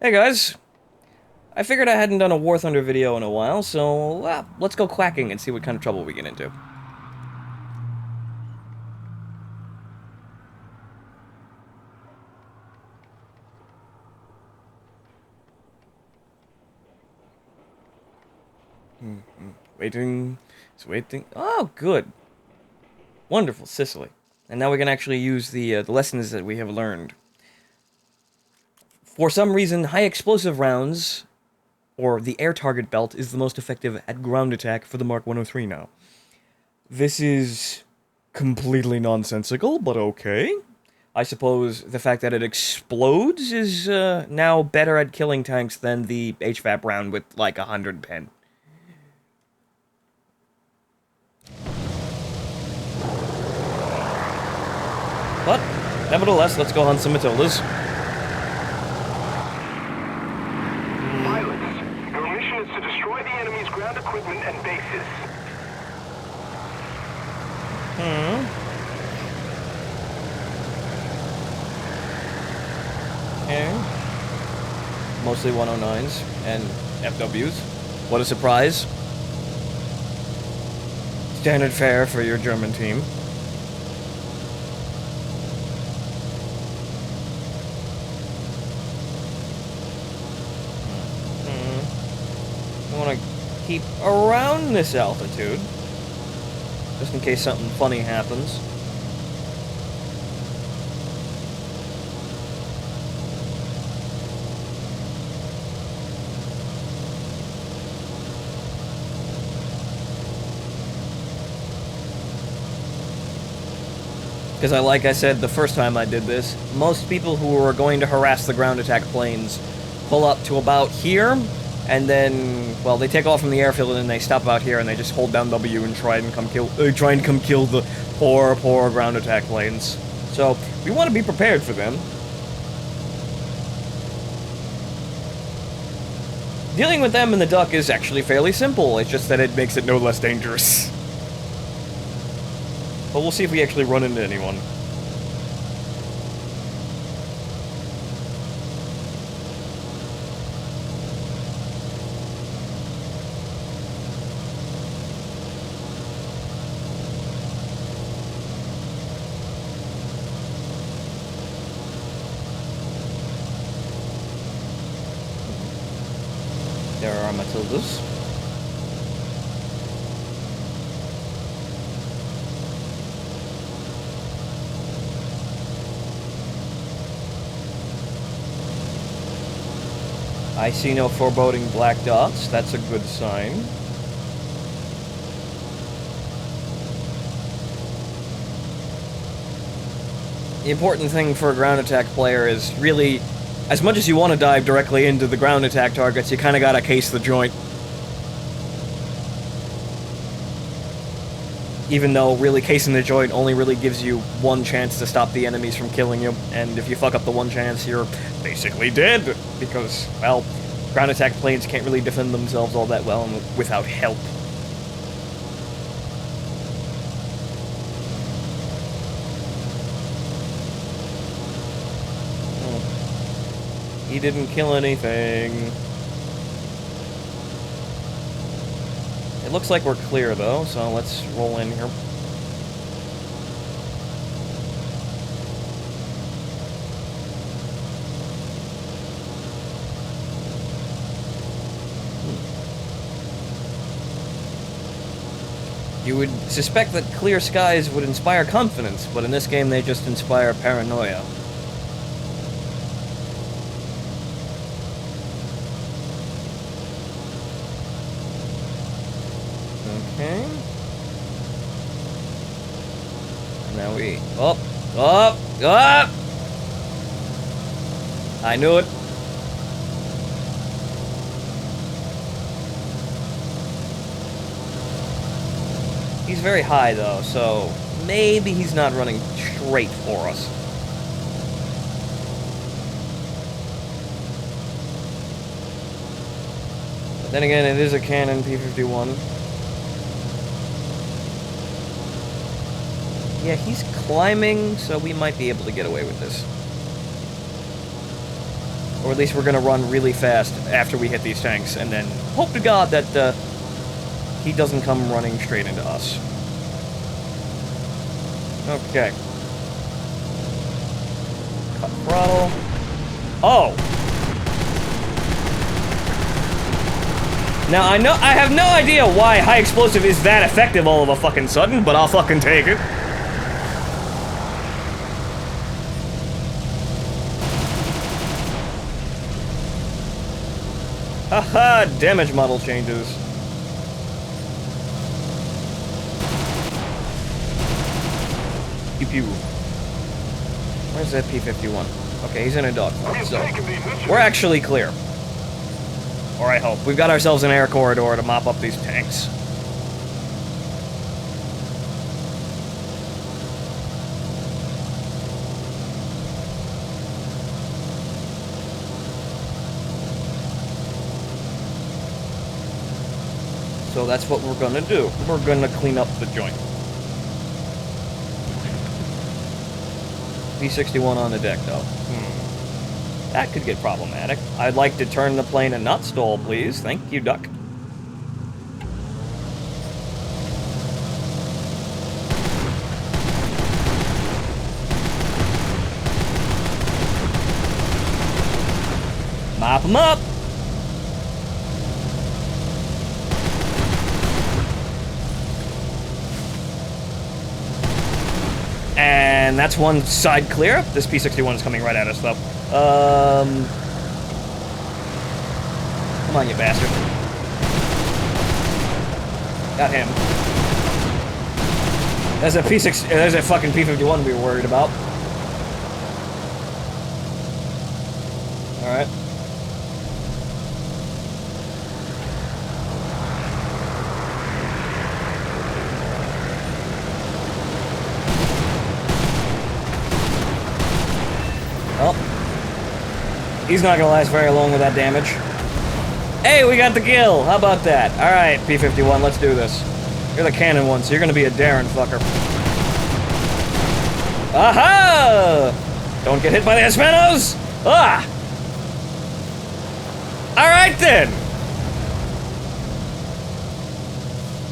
Hey guys, I figured I hadn't done a War Thunder video in a while, so let's go quacking and see what kind of trouble we get into. Waiting, it's waiting. Oh, good, wonderful, Sicily. And now we can actually use the lessons that we have learned. For some reason, high explosive rounds, or the air target belt, is the most effective at ground attack for the Mark 103 now. This is completely nonsensical, but okay. I suppose the fact that it explodes is now better at killing tanks than the HVAP round with like 100 pen. But, nevertheless, let's go hunt some Matildas. Pilots, your mission is to destroy the enemy's ground equipment and bases. Okay. Mostly 109s and FWs. What a surprise. Standard fare for your German team. I want to keep around this altitude, just in case something funny happens. Because like I said the first time I did this, most people who are going to harass the ground attack planes pull up to about here, and then, well, they take off from the airfield and then they stop out here and they just hold down W and try and come kill the poor ground attack planes. So we want to be prepared for them. Dealing with them in the duck is actually fairly simple. It's just that it makes it no less dangerous. But we'll see if we actually run into anyone. There are Matildas. I see no foreboding black dots. That's a good sign. The important thing for a ground attack player is really, as much as you want to dive directly into the ground attack targets, you kind of gotta case the joint. Even though really casing the joint only really gives you one chance to stop the enemies from killing you, and if you fuck up the one chance, you're basically dead, because, well, ground attack planes can't really defend themselves all that well without help. He didn't kill anything. It looks like we're clear, though, so let's roll in here. You would suspect that clear skies would inspire confidence, but in this game they just inspire paranoia. Okay. And now we... Up! Up! Up! I knew it. He's very high, though, so maybe he's not running straight for us. But then again, it is a cannon P-51. Yeah, he's climbing, so we might be able to get away with this. Or at least we're gonna run really fast after we hit these tanks, and then hope to God that he doesn't come running straight into us. Okay. Cut throttle. Oh! Now, I have no idea why high explosive is that effective all of a fucking sudden, but I'll fucking take it. Haha, damage model changes. Pew pew. Where's that P-51? Okay, he's in a dogfight, so we're actually clear. Or I hope. We've got ourselves an air corridor to mop up these tanks. So that's what we're gonna do. We're gonna clean up the joint. P-61 on the deck, though. That could get problematic. I'd like to turn the plane and not stall, please. Thank you, duck. Mop 'em up! And that's one side clear. This P-61 is coming right at us, though. Come on, you bastard. Got him. There's a there's a fucking P-51 we were worried about. Alright. Well, he's not gonna last very long with that damage. Hey, we got the kill! How about that? Alright, P-51, let's do this. You're the cannon one, so you're gonna be a Darren fucker. Aha! Don't get hit by the Hispanos! Ah! Alright then!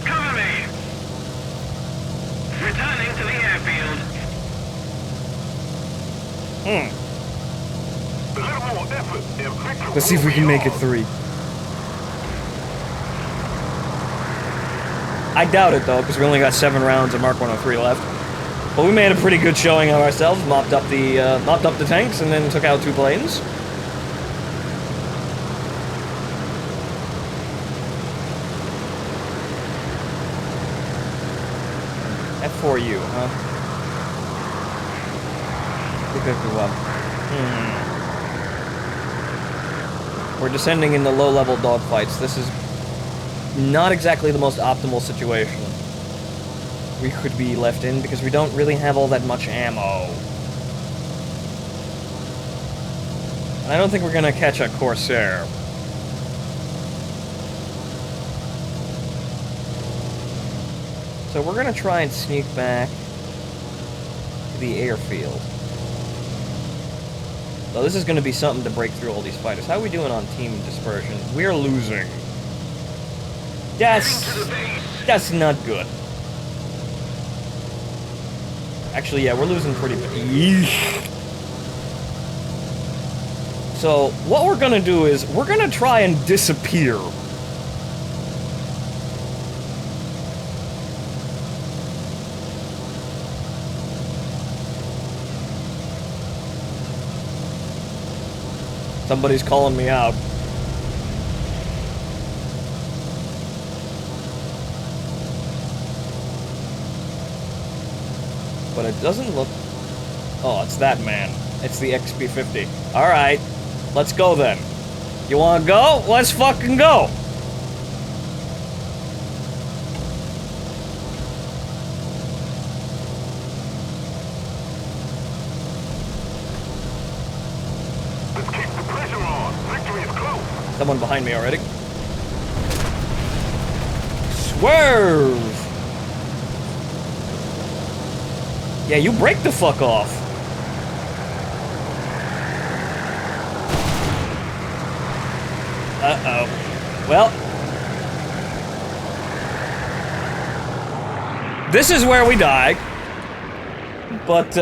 Cover me! Returning to the airfield. A little more effort and victory. Let's see if we can make it 3. I doubt it, though, because we only got 7 rounds of Mark 103 left. But we made a pretty good showing of ourselves, mopped up the tanks, and then took out 2 planes. F4U, huh? P-51. We're descending into low-level dogfights. This is not exactly the most optimal situation we could be left in, because we don't really have all that much ammo. And I don't think we're gonna catch a Corsair. So we're gonna try and sneak back to the airfield. So this is gonna be something to break through all these fighters. How are we doing on team dispersion? We're losing. That's not good. Actually, yeah, we're losing pretty bad. So, what we're gonna do is, we're gonna try and disappear. Somebody's calling me out. But it doesn't look... Oh, it's that man. It's the XP50. Alright, let's go then. You wanna go? Let's fucking go! Let's keep the pressure on. Victory is close. Someone behind me already. Swerve! Yeah, you break the fuck off. Uh-oh. Well. This is where we die. But,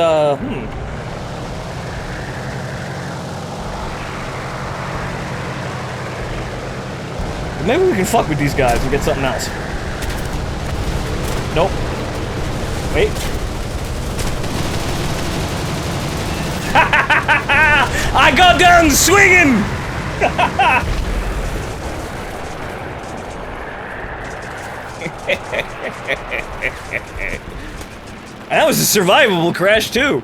maybe we can fuck with these guys and get something else. Nope. Wait. I got guns swinging! That was a survivable crash, too.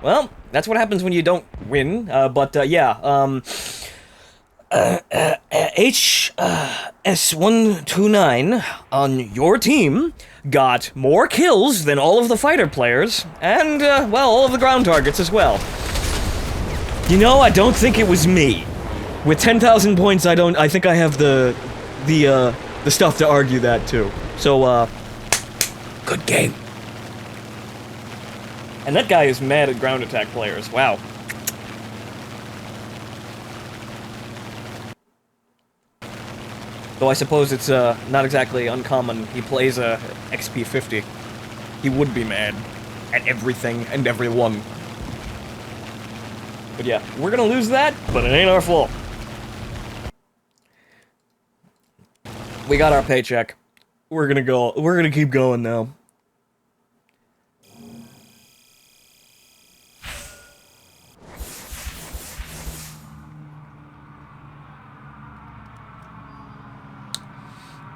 Well, that's what happens when you don't win, HS129 on your team got more kills than all of the fighter players, and, well, all of the ground targets as well. You know, I don't think it was me. With 10,000 points, I think I have the stuff to argue that, too. So, good game. And that guy is mad at ground attack players, wow. Though I suppose it's, not exactly uncommon. He plays a XP 50. He would be mad at everything and everyone. But yeah, we're gonna lose that, but it ain't our fault. We got our paycheck. We're gonna keep going now.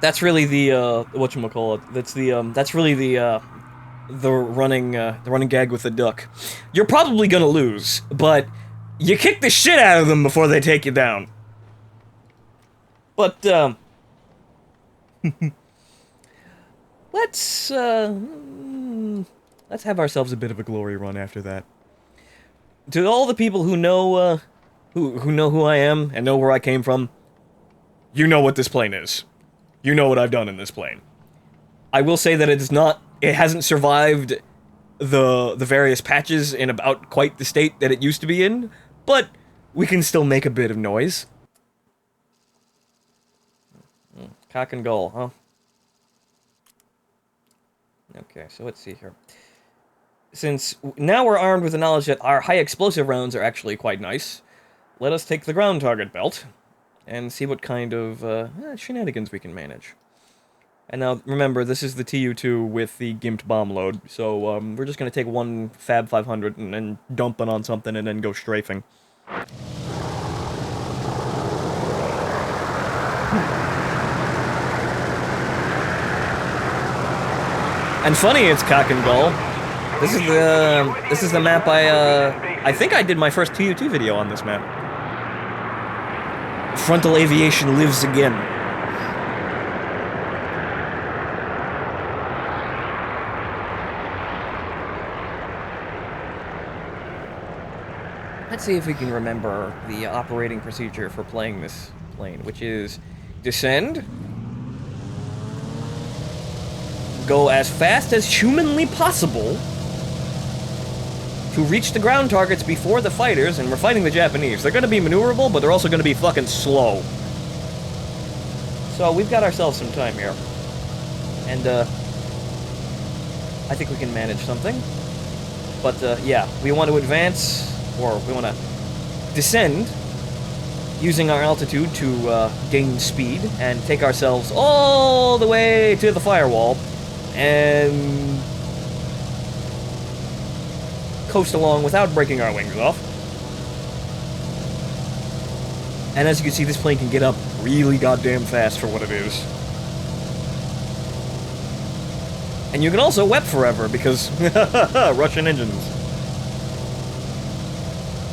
That's really the, whatchamacallit, that's really the running gag with the duck. You're probably gonna lose, but you kick the shit out of them before they take you down. But, let's have ourselves a bit of a glory run after that. To all the people who know, who know who I am and know where I came from, you know what this plane is. You know what I've done in this plane. I will say that it hasn't survived the various patches in about quite the state that it used to be in, but we can still make a bit of noise. Cock and gull, huh? Okay, so let's see here. Since now we're armed with the knowledge that our high explosive rounds are actually quite nice, let us take the ground target belt and see what kind of shenanigans we can manage. And now, remember, this is the TU-2 with the gimped bomb load, so we're just going to take one Fab 500 and then dump it on something and then go strafing. And funny it's cock and gull. This is the map I think I did my first TU2 video on this map. Frontal aviation lives again. Let's see if we can remember the operating procedure for playing this plane, which is descend, go as fast as humanly possible to reach the ground targets before the fighters, and we're fighting the Japanese. They're going to be maneuverable, but they're also going to be fucking slow. So we've got ourselves some time here. And, I think we can manage something. But, yeah, we want to advance, or we want to descend, using our altitude to, gain speed, and take ourselves all the way to the firewall, and coast along without breaking our wings off. And as you can see, this plane can get up really goddamn fast for what it is. And you can also wep forever, because Russian engines.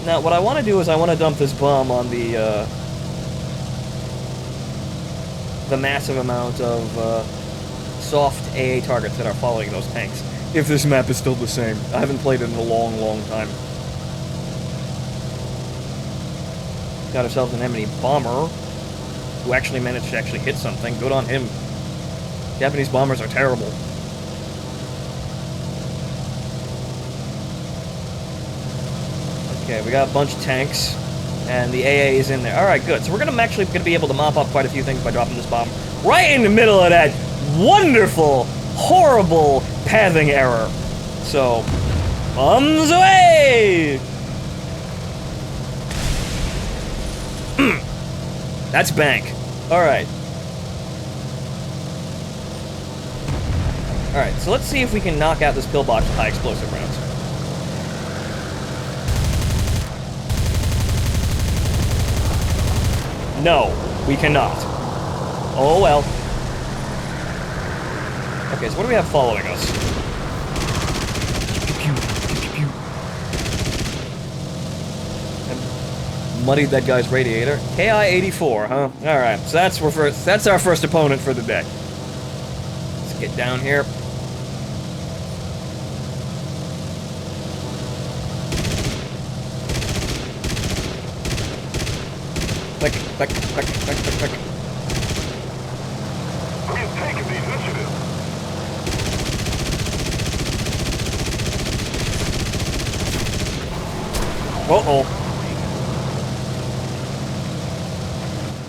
Now, what I want to do is I want to dump this bomb on the massive amount of soft AA targets that are following those tanks. If this map is still the same. I haven't played it in a long, long time. Got ourselves an enemy bomber, who actually managed to actually hit something. Good on him. Japanese bombers are terrible. Okay, we got a bunch of tanks, and the AA is in there. Alright, good. So we're actually gonna be able to mop up quite a few things by dropping this bomb right in the middle of that wonderful, horrible pathing error. So, bombs away! That's bank. Alright. Alright, so let's see if we can knock out this pillbox with high explosive rounds. No, we cannot. Oh well. Okay, so what do we have following us? I muddied that guy's radiator. KI-84, huh? Alright, so that's our first opponent for the day. Let's get down here. Click. We've taken the initiative. Uh-oh.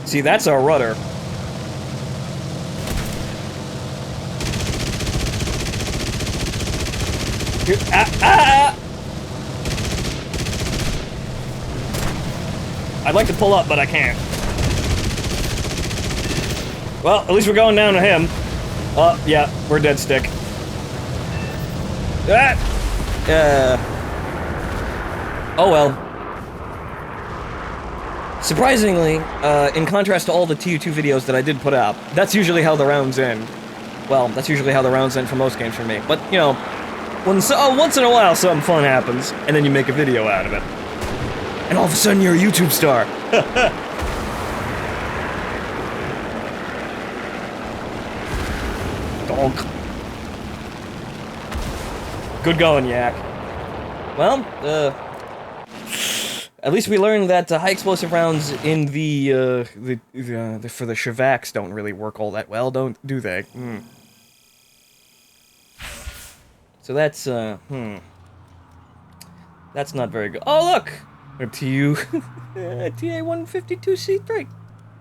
See, that's our rudder. Here, I'd like to pull up, but I can't. Well, at least we're going down to him. Yeah, we're dead stick. Oh well. Surprisingly, in contrast to all the TU2 videos that I did put out, that's usually how the rounds end. Well, that's usually how the rounds end for most games for me. But, you know, once in a while something fun happens, and then you make a video out of it. And all of a sudden you're a YouTube star. Dog. Good going, Yak. Well, at least we learned that high explosive rounds in the for the Shivaks don't really work all that well, do they? So that's that's not very good. Oh look, a TU TA-152C3.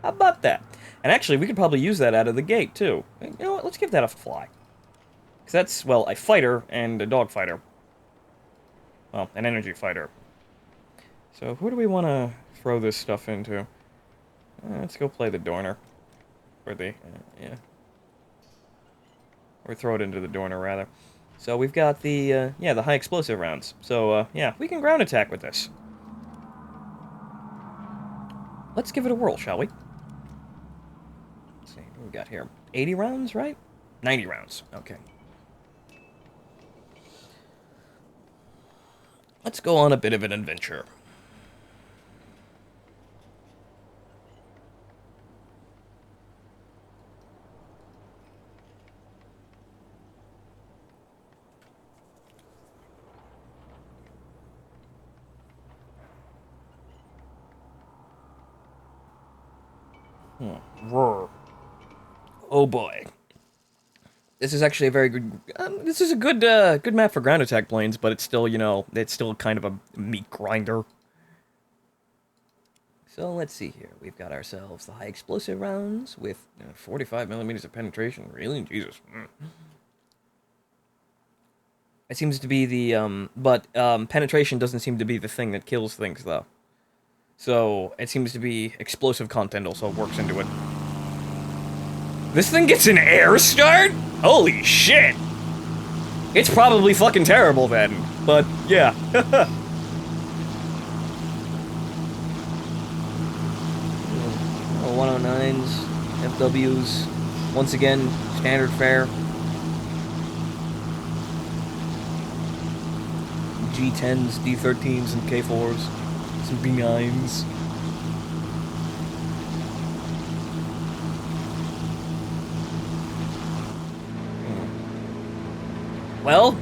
How about that? And actually, we could probably use that out of the gate too. You know what? Let's give that a fly. Because that's, well, a fighter and a dogfighter. Well, an energy fighter. So who do we want to throw this stuff into? Let's go play the Dorner. Or the, yeah. Or throw it into the Dorner, rather. So we've got the, yeah, the high explosive rounds. So, yeah, we can ground attack with this. Let's give it a whirl, shall we? Let's see, what we got here? 80 rounds, right? 90 rounds, okay. Let's go on a bit of an adventure. Oh boy. This is actually a very good, this is a good, good map for ground attack planes, but it's still, you know, it's still kind of a meat grinder. So let's see here. We've got ourselves the high explosive rounds with 45 millimeters of penetration. Really? Jesus. It seems to be the, penetration doesn't seem to be the thing that kills things, though. So, it seems to be explosive content also works into it. This thing gets an air start? Holy shit! It's probably fucking terrible then, but yeah. 109s, FWs, once again, standard fare. G10s, D13s, and K4s. Some B9s. Well,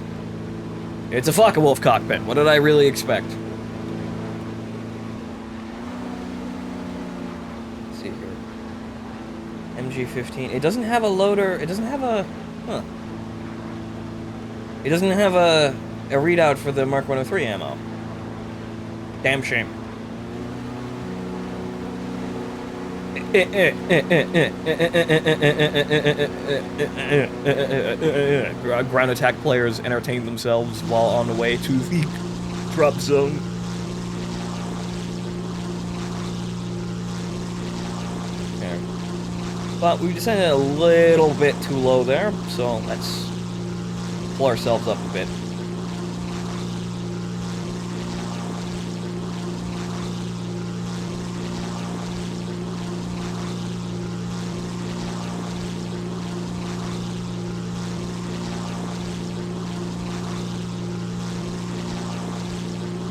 it's a Focke-Wulf cockpit. What did I really expect? Let's see here. MG-15. It doesn't have a loader. It doesn't have a... Huh. It doesn't have a readout for the Mark 103 ammo. Damn shame. Ground attack players entertain themselves while on the way to the drop zone. Okay. But we descended a little bit too low there, so let's pull ourselves up a bit.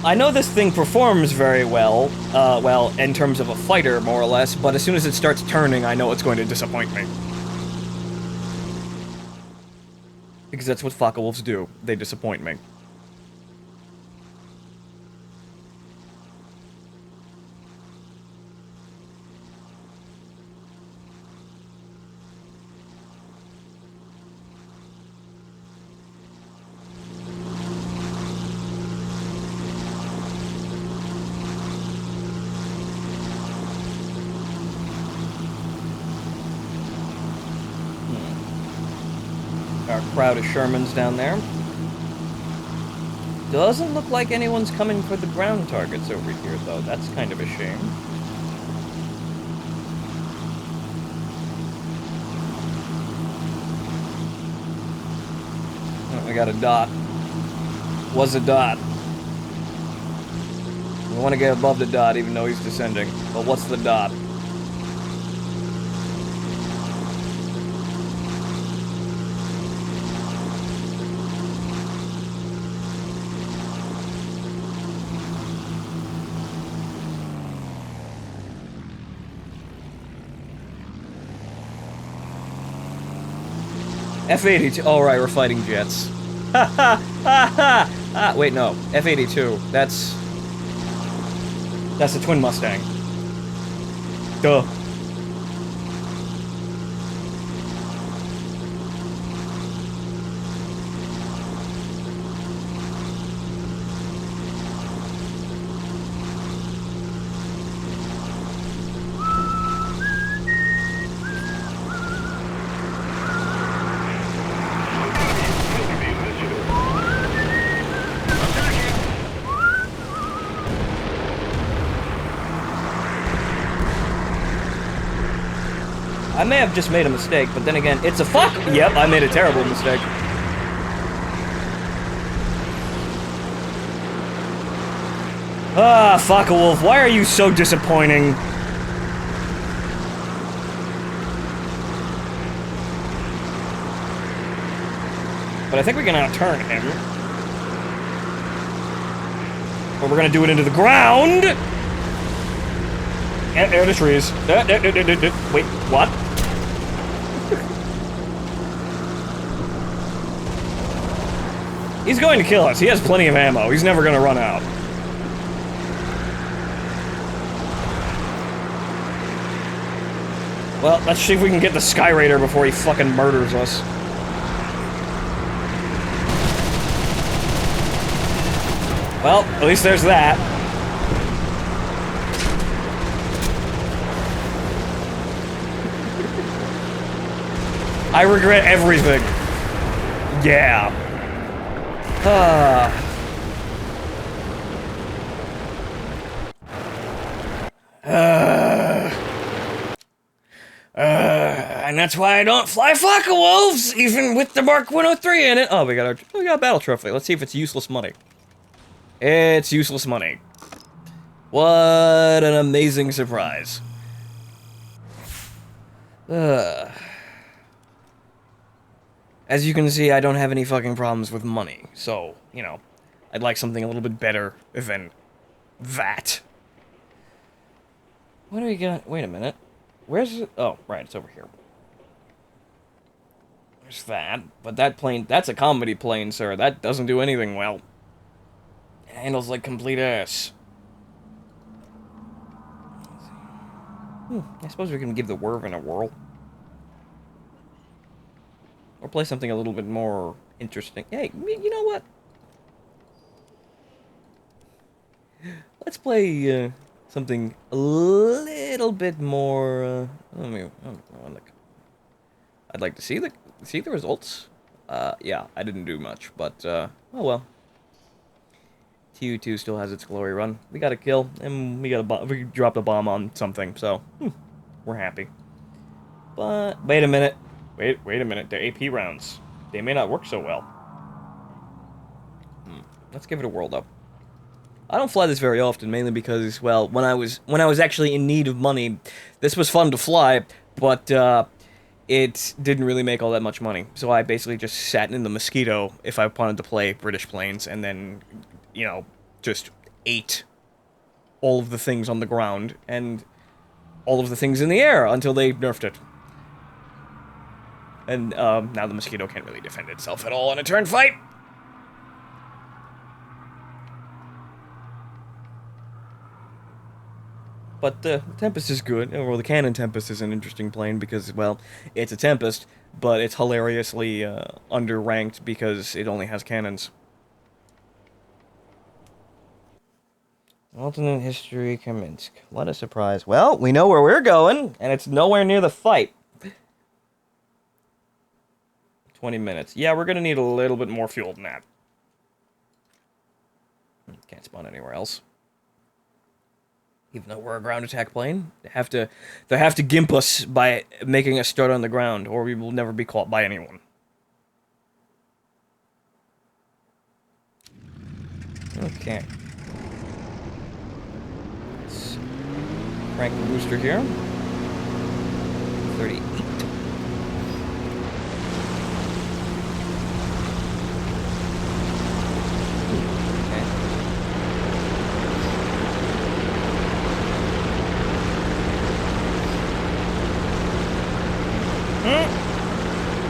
I know this thing performs very well, well, in terms of a fighter, more or less, but as soon as it starts turning, I know it's going to disappoint me. Because that's what Focke-Wulfs do. They disappoint me. Our crowd of Shermans down there. Doesn't look like anyone's coming for the ground targets over here, though. That's kind of a shame. Oh, we got a dot. Was a dot. We want to get above the dot, even though he's descending. But what's the dot? F-82. Oh, right, we're fighting jets. Ha ha ha ha! Ah, wait, no. F-82. That's the Twin Mustang. Duh. I may have just made a mistake, but then again, it's a fuck! Yep, I made a terrible mistake. Ah, Focke-Wulf, why are you so disappointing? But I think we can outturn him. Or we're gonna do it into the ground! Air the trees. Wait, what? He's going to kill us. He has plenty of ammo. He's never going to run out. Well, let's see if we can get the Sky Raider before he fucking murders us. Well, at least there's that. I regret everything. Yeah. And that's why I don't fly Focke-Wulfs, even with the Mark 103 in it. Oh, we got a battle trophy. Let's see if it's useless money. It's useless money. What an amazing surprise. As you can see, I don't have any fucking problems with money, so, you know, I'd like something a little bit better than that. What do we got? Wait a minute. Where's it? Oh, right, it's over here. There's that, but that plane, that's a comedy plane, sir. That doesn't do anything well. It handles like complete ass. I suppose we can give the Werven a whirl. Or play something a little bit more interesting. Hey, you know what? play something a little bit more. I'd like to see the results. Yeah, I didn't do much, but oh well. TU2 still has its glory run. We got a kill, and we dropped a bomb on something, so we're happy. But wait a minute, wait a minute. They're AP rounds. They may not work so well. Let's give it a whirl though. I don't fly this very often, mainly because, well, when I was actually in need of money, this was fun to fly, but it didn't really make all that much money. So I basically just sat in the Mosquito if I wanted to play British planes, and then, you know, just ate all of the things on the ground and all of the things in the air until they nerfed it. And now the Mosquito can't really defend itself at all in a turn fight. But the Tempest is good. Well, the Cannon Tempest is an interesting plane because, well, it's a Tempest, but it's hilariously underranked because it only has cannons. Alternate history, Kaminsky. What a surprise. Well, we know where we're going, and it's nowhere near the fight. 20 minutes. Yeah, we're going to need a little bit more fuel than that. Can't spawn anywhere else. Even though we're a ground attack plane, they have to gimp us by making us start on the ground, or we will never be caught by anyone. Okay. Let's crank the booster here. 38.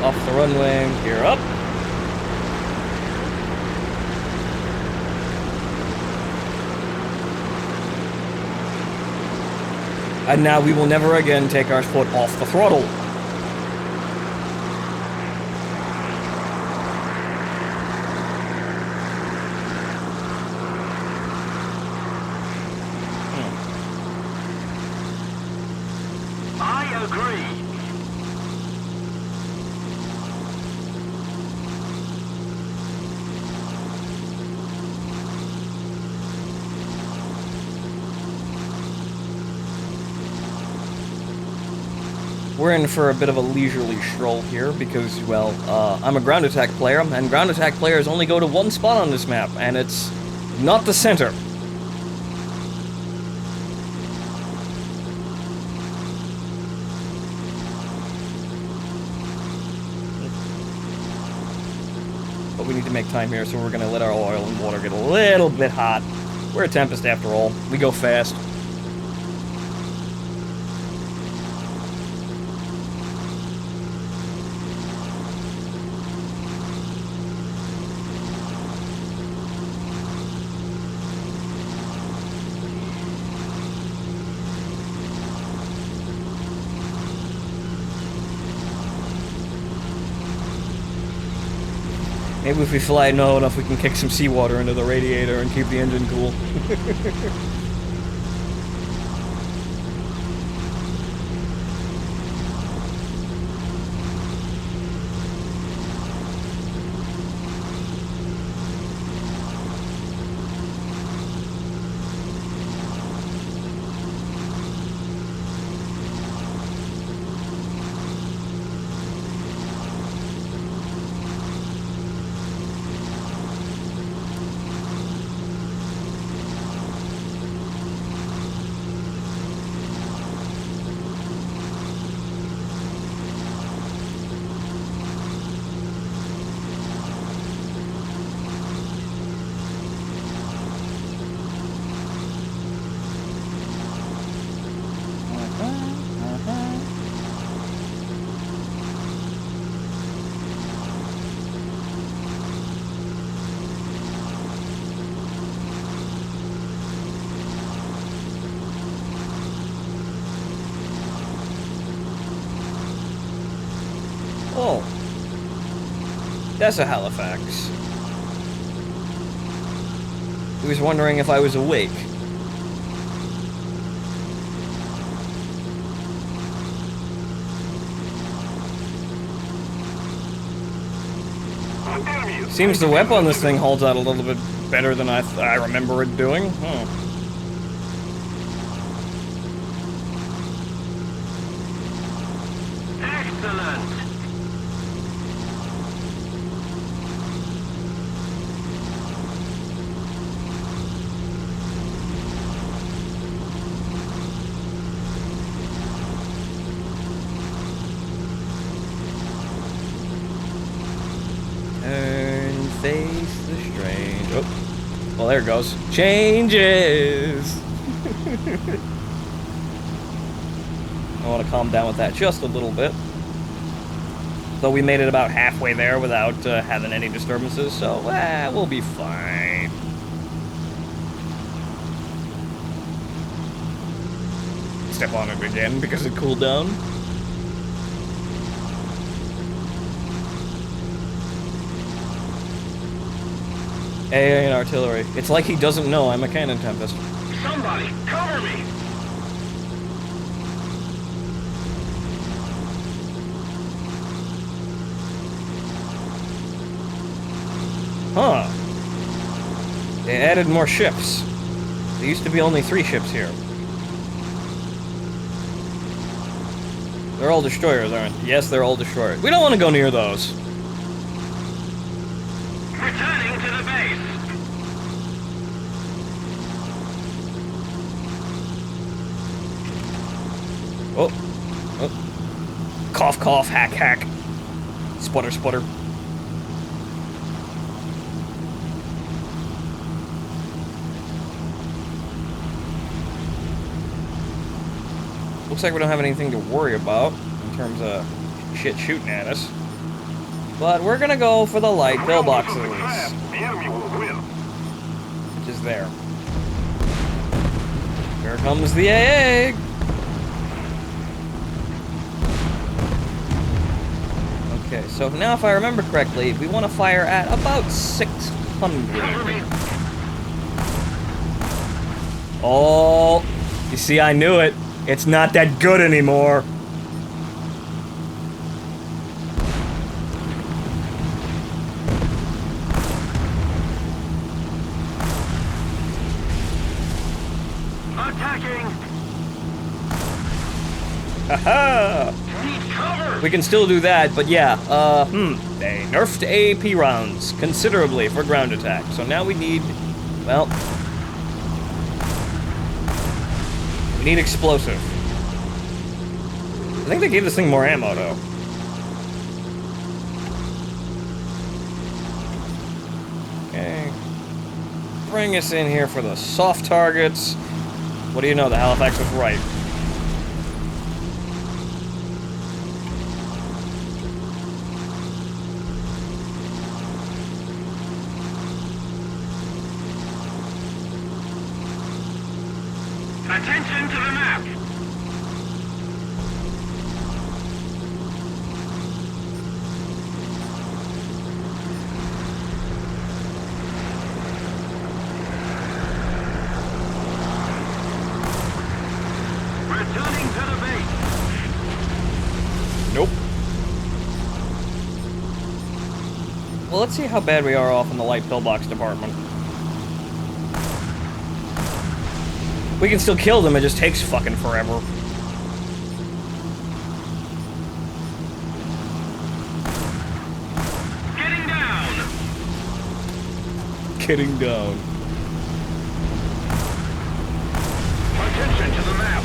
Off the runway, gear up. And now we will never again take our foot off the throttle. I agree. We're in for a bit of a leisurely stroll here because, well, I'm a ground attack player, and ground attack players only go to one spot on this map, and it's not the center. But we need to make time here, so we're going to let our oil and water get a little bit hot. We're a Tempest after all. We go fast. Maybe if we fly low enough, we can kick some seawater into the radiator and keep the engine cool. Oh. That's a Halifax. He was wondering if I was awake. Enemy is Seems the whip on this thing holds out a little bit better than I remember it doing. excellent. Turn, face the strange. Oh, well, there it goes. Changes. I want to calm down with that just a little bit. Though we made it about halfway there without having any disturbances, so we'll be fine. Step on it again because it cooled down. AA and artillery. It's like he doesn't know I'm a cannon Tempest. Somebody, cover me! Huh. They added more ships. There used to be only 3 ships here. They're all destroyers, aren't they? Yes, they're all destroyers. We don't want to go near those. Returning to the base. Oh. Oh. Cough, cough, hack, hack. Sputter, sputter. Looks like we don't have anything to worry about in terms of shit shooting at us. But we're gonna go for the light pillboxes. The enemy will win. Which is there. Here comes the AA! Okay, so now if I remember correctly, we want to fire at about 600. Oh, you see, I knew it. It's not that good anymore. Attacking. Haha! Need cover. We can still do that, but yeah, they nerfed AAP rounds considerably for ground attack. So now we need, well, we need explosive. I think they gave this thing more ammo, though. Okay. Bring us in here for the soft targets. What do you know, the Halifax was right. Attention to the map. Returning to the base. Nope. Well, let's see how bad we are off in the light pillbox department. We can still kill them, it just takes fucking forever. Getting down. Getting down. Attention to the map.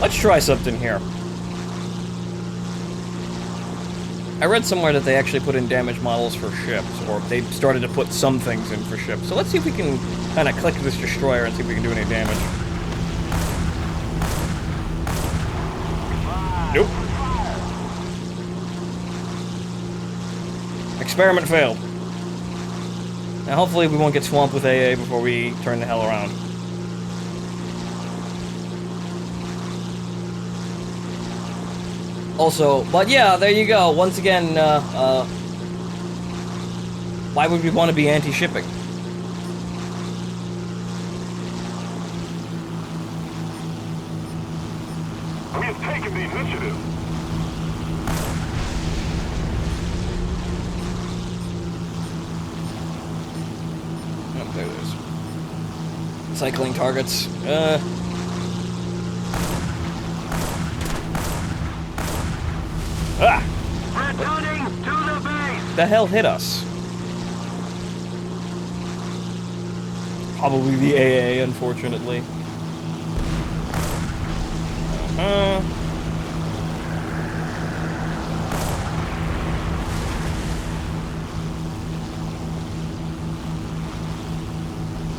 Let's try something here. I read somewhere that they actually put in damage models for ships, or they started to put some things in for ships. So let's see if we can kind of click this destroyer and see if we can do any damage. Nope. Experiment failed. Now hopefully we won't get swamped with AA before we turn the hell around. Also, but yeah, there you go. Once again, why would we want to be anti-shipping? We have taken the initiative. cycling targets. Ah! Returning to the base! The hell hit us? Probably the AA, unfortunately.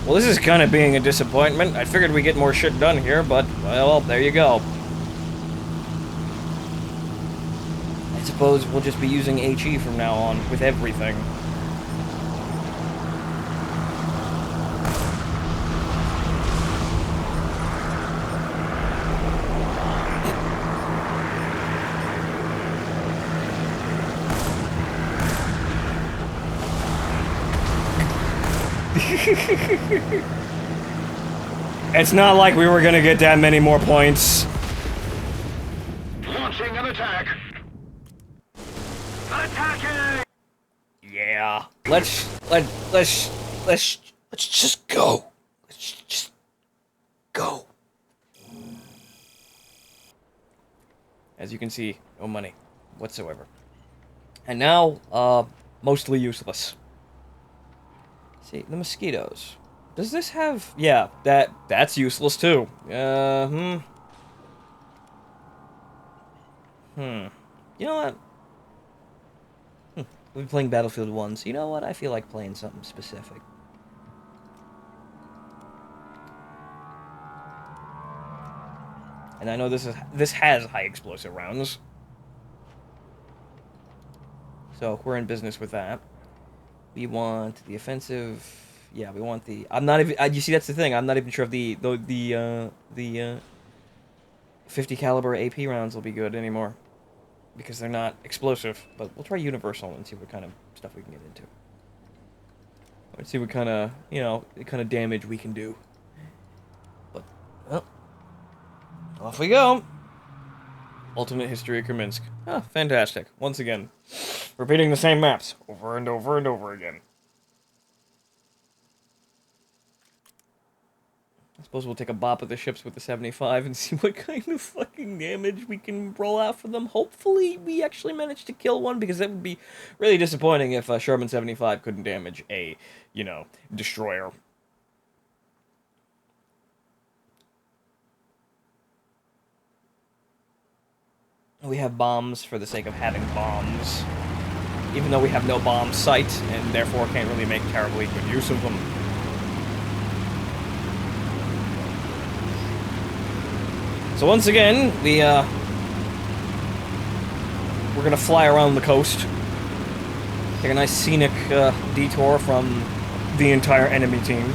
Well, this is kind of being a disappointment. I figured we'd get more shit done here, but, well, there you go. I suppose we'll just be using HE from now on, with everything. It's not like we were gonna get that many more points. Launching an attack! Attacking! Yeah. Let's just go. Let's just go. As you can see, no money whatsoever. And now, mostly useless. See, the mosquitoes. Does this have... Yeah, that's useless too. You know what? We've been playing Battlefield 1, so you know what? I feel like playing something specific. And I know this has high explosive rounds. So, we're in business with that. We want the offensive... Yeah, we want the... I'm not even... you see, that's the thing. I'm not even sure if the 50 caliber AP rounds will be good anymore. Because they're not explosive. But we'll try universal and see what kind of stuff we can get into. Let's see what kind of, you know, the kind of damage we can do. But, well... Off we go! Alternate history of Kerminsk. Ah, fantastic. Once again. Repeating the same maps. Over and over and over again. I suppose we'll take a bop at the ships with the 75 and see what kind of fucking damage we can roll out for them. Hopefully we actually manage to kill one, because that would be really disappointing if Sherman 75 couldn't damage a, you know, destroyer. We have bombs for the sake of having bombs. Even though we have no bomb sight, and therefore can't really make terribly good use of them. So once again, we're gonna fly around the coast. Take a nice scenic detour from the entire enemy team.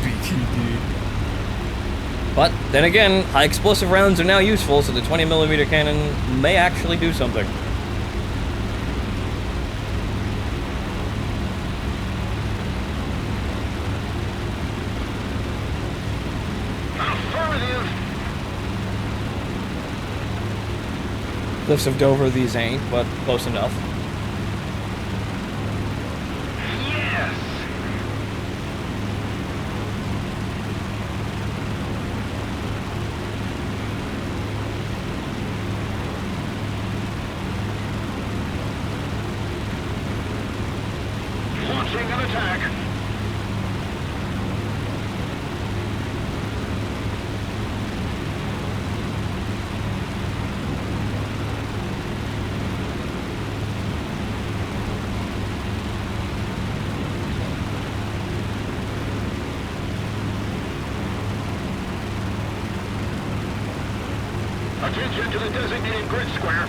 BTD. But, then again, high explosive rounds are now useful, so the 20mm cannon may actually do something. Cliffs of Dover, these ain't, but close enough. Yes! Launching an attack. Attention to the designated grid square.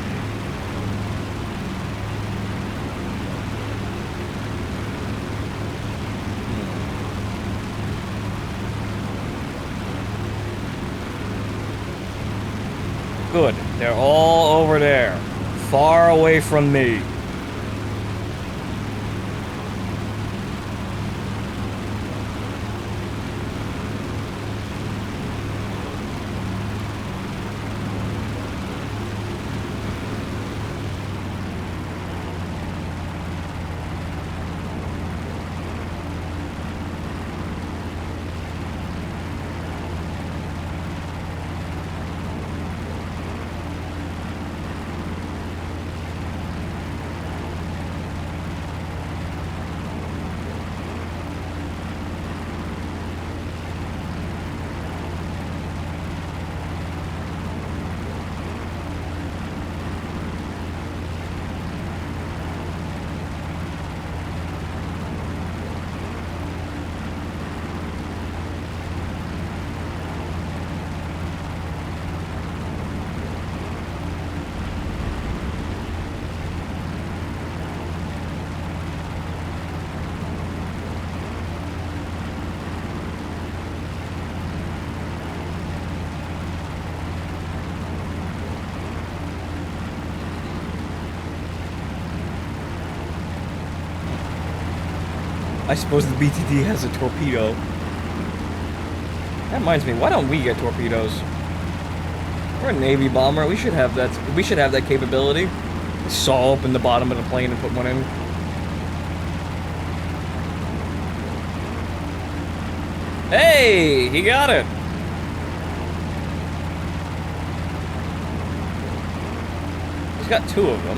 Good. They're all over there. Far away from me. I suppose the BTD has a torpedo. That reminds me, why don't we get torpedoes? We're a Navy bomber. We should have that. We should have that capability. Saw open the bottom of the plane and put one in. Hey, he got it. He's got two of them.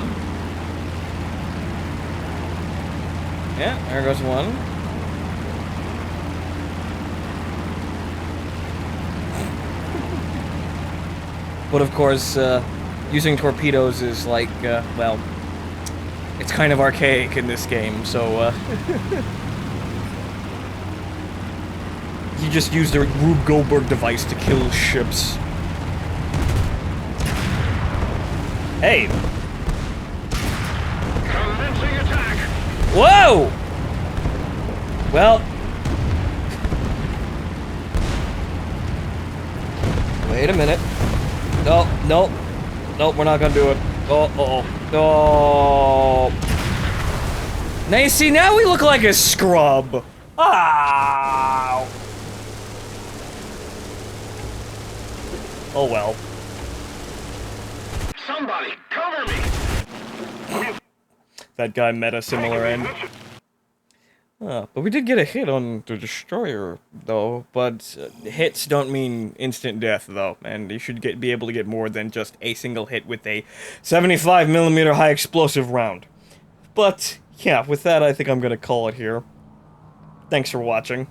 Yeah, there goes one. But of course, using torpedoes is like, well, it's kind of archaic in this game, so, you just use the Rube Goldberg device to kill ships. Hey! Commencing attack. Whoa! Well... Wait a minute. No, no. Nope, we're not gonna do it. Oh. Now you see, now we look like a scrub. Ow! Oh well. Somebody, cover me! That guy met a similar end. But we did get a hit on the destroyer, though. But hits don't mean instant death, though, and you should be able to get more than just a single hit with a 75mm high explosive round. But yeah, with that, I think I'm gonna call it here. Thanks for watching.